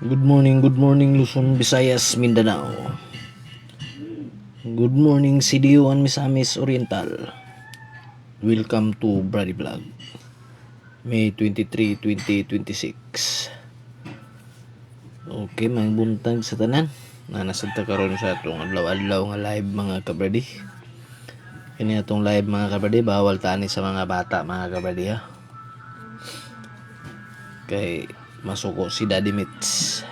Good morning Luzon, Visayas, Mindanao. Good morning CDO and Misamis Oriental. Welcome to Brady Vlog. May 23, 2026. Okay, may buntag sa tanan. Nasagta karon sa atong adlaw-adlaw nga live mga kabradi. Kini atong live mga kabradi, bawal tani sa mga bata mga kabradi ha. Kay masuko si Daddy Mitch.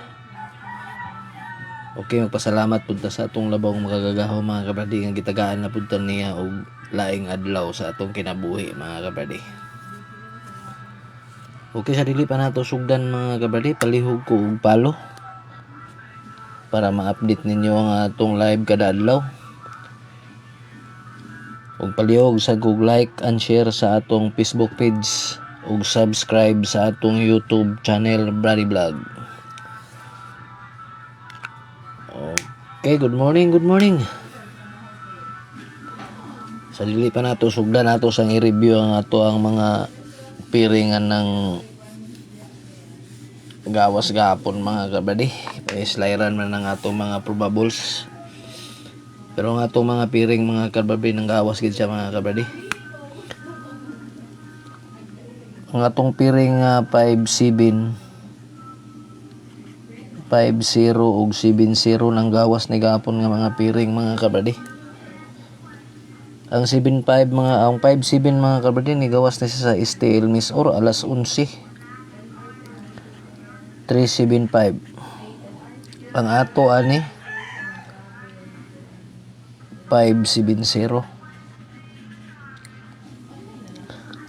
Okay, magpasalamat punta sa atong labaw makagagahaw mga kabradi nga gitagaan na punta niya og laing adlaw sa atong kinabuhi mga kabradi. Okay, sa dili pa nato sugdan mga kabradi, palihog ko og palo para ma-update ninyo ang atong live kada adlaw. Og palihog sa like and share sa atong Facebook page ug subscribe sa atong YouTube channel Brady Vlog. Okay, good morning. Sa dili pa nato sugdan nato sang i-review ang ato ang mga piringan ng gawas gapon mga kabady. Pa-sliran man ang ato mga probables. Pero ang ato mga piring mga kabady ng gawas gid siya mga kabady. Ang atong piring 5-7 5-0 ug 7-0 ng gawas ni gapon nga mga piring mga kabady. Ang 7-5 ang 5-7 mga kabady ni gawas na siya sa STL Miss or alas 11. 3-7-5. Ang ato ani 5-7-0.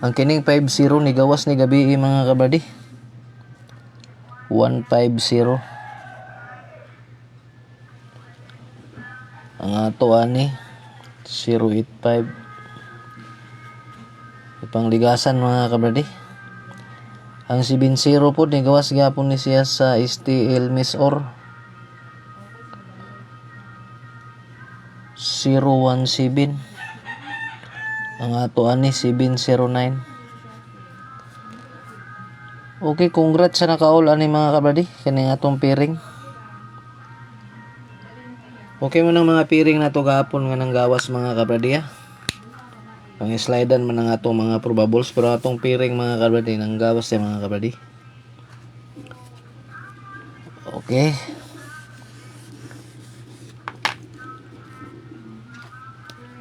Ang kining 5-0 ni gawas ni gabi mga kabady. 1-5-0. Ang ato ani 0-8-5. Ipangligasan mga kabady. Ang 7-0 po ni gawas gyapon ni siya sa STL Miss or 0-1-7. Ang ato ani 7-0-9. Okay, congrats sa naka-all ani mga kabady kaning atong piring. Okay mo ng mga piring na to gapon nga nang gawas mga kabady ha. Pang-slidean man ang atong mga probables pero atong piring mga kabady nang gawas sa mga kabady. Okay.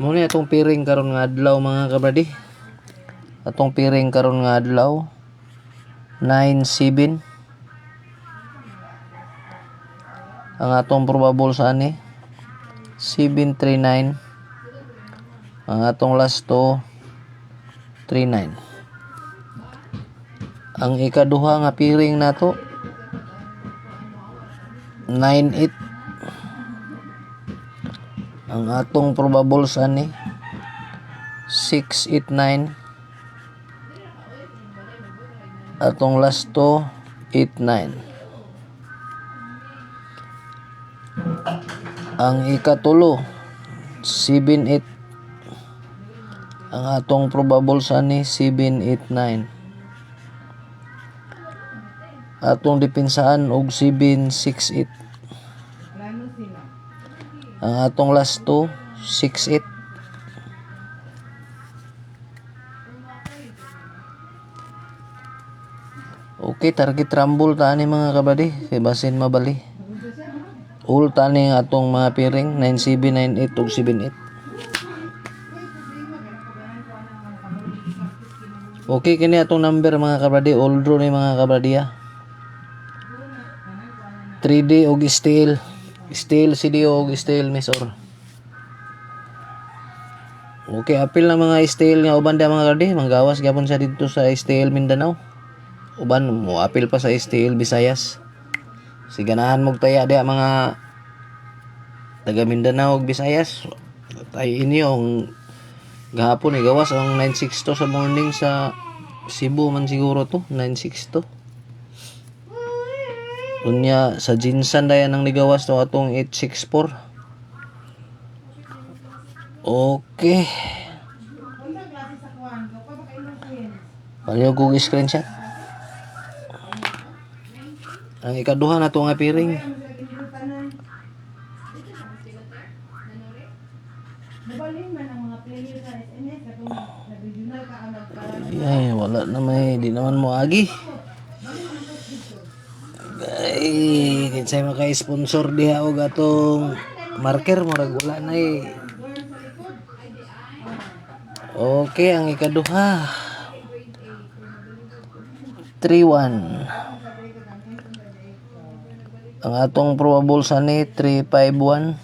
Muna atong piring karon nga adlaw mga kabady. Atong piring karon nga adlaw 9-7. Ang atong probables ani 7-3-9. Ang atong last 3-9. Ang ikaduha nga piring nato 9-8. Ang atong probables ani 6-8-9. Atong last 8-9. Ang ikatulo 7-8. Ang atong probables ani 7-8-9. Atong depinsaan og 7-6-8. Ang atong last 6-8. Okay, target rumble ta ni mga kabady kay basin mabali. All tani atong mga piring 9-7, 9-8 ug 7-8. Okay, kini atong number mga kabady, all draw ni mga kabady ha. 3D og steel CDO og steel Misor. Okay, apil na mga steel nga uban da mga kabady, manggawas gyapon sa dito sa steel Mindanao. Uban mo apil pa sa STL Visayas. Siganahan mo taya dia mga taga Mindanao ug Visayas. Tay inyo ang gahapon ni gawas ang 962 sa morning sa Cebu man siguro to 962. Unya sa Jinsan dayan ang nigawas to atong 864. Okay. Palihog kong screenshot. Ang ikaduha na to nga piring. Ay, wala na may, di naman mo agi. Ay, kinsay maka-sponsor diha og atong marker murag wala na eh. Okay, ang ikaduha. 3-1. Ang atong probable sa ni 3-5-1.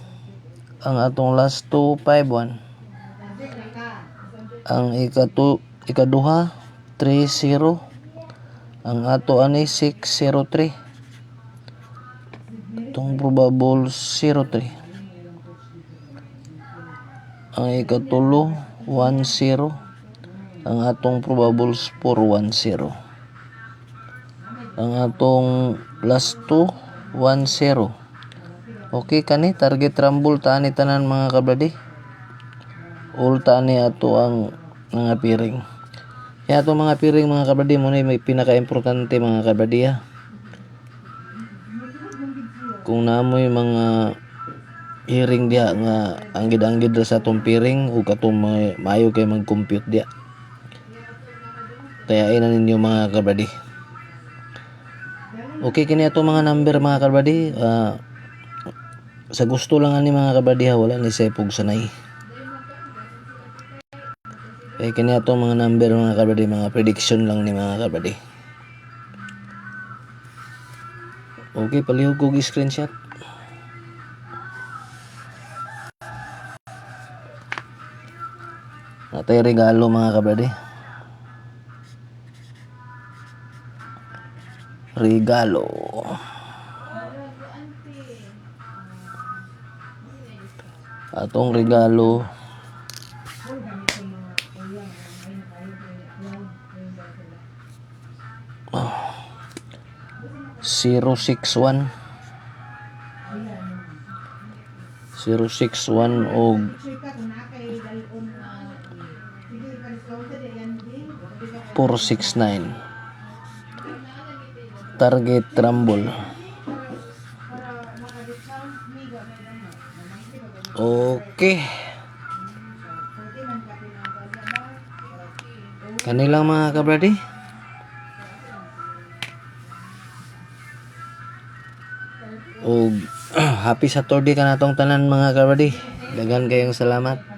Ang atong last 2-5-1. Ang ikaduha 3-0. Ang ato ani 6-0-3. Itong probable 0-3. Ang ikatulo 1-0. Ang atong probables 4-1-0. Ang atong last 2 1-0. Okay kani target rumble ta ni tanan mga kabradi. All ta ni ato ang mga piring. Kaya ato mga piring mga kabradi mo may pinaka-importante mga kabradi ha. Kung naamoy mga hearing dia nga anggid-anggid sa atong piring ug katong maayo kay mag-compute dia. Tayain na ninyo mga kabradi. Okay kini ato mga number mga kabradi. Sa gusto lang ani mga kabradi ha, wala ni sepog sanay. Okay kini ato mga number mga kabradi, mga prediction lang ni mga kabradi. Okay, palihog ko screenshot. Natay regalo mga kabradi. Regalo. Atong regalo. Oh. 061 og 469. Target rumble. Okay. Kanilang mga kabradi. Og happy Saturday kanatong tanan mga kabradi. Daghan kayong salamat.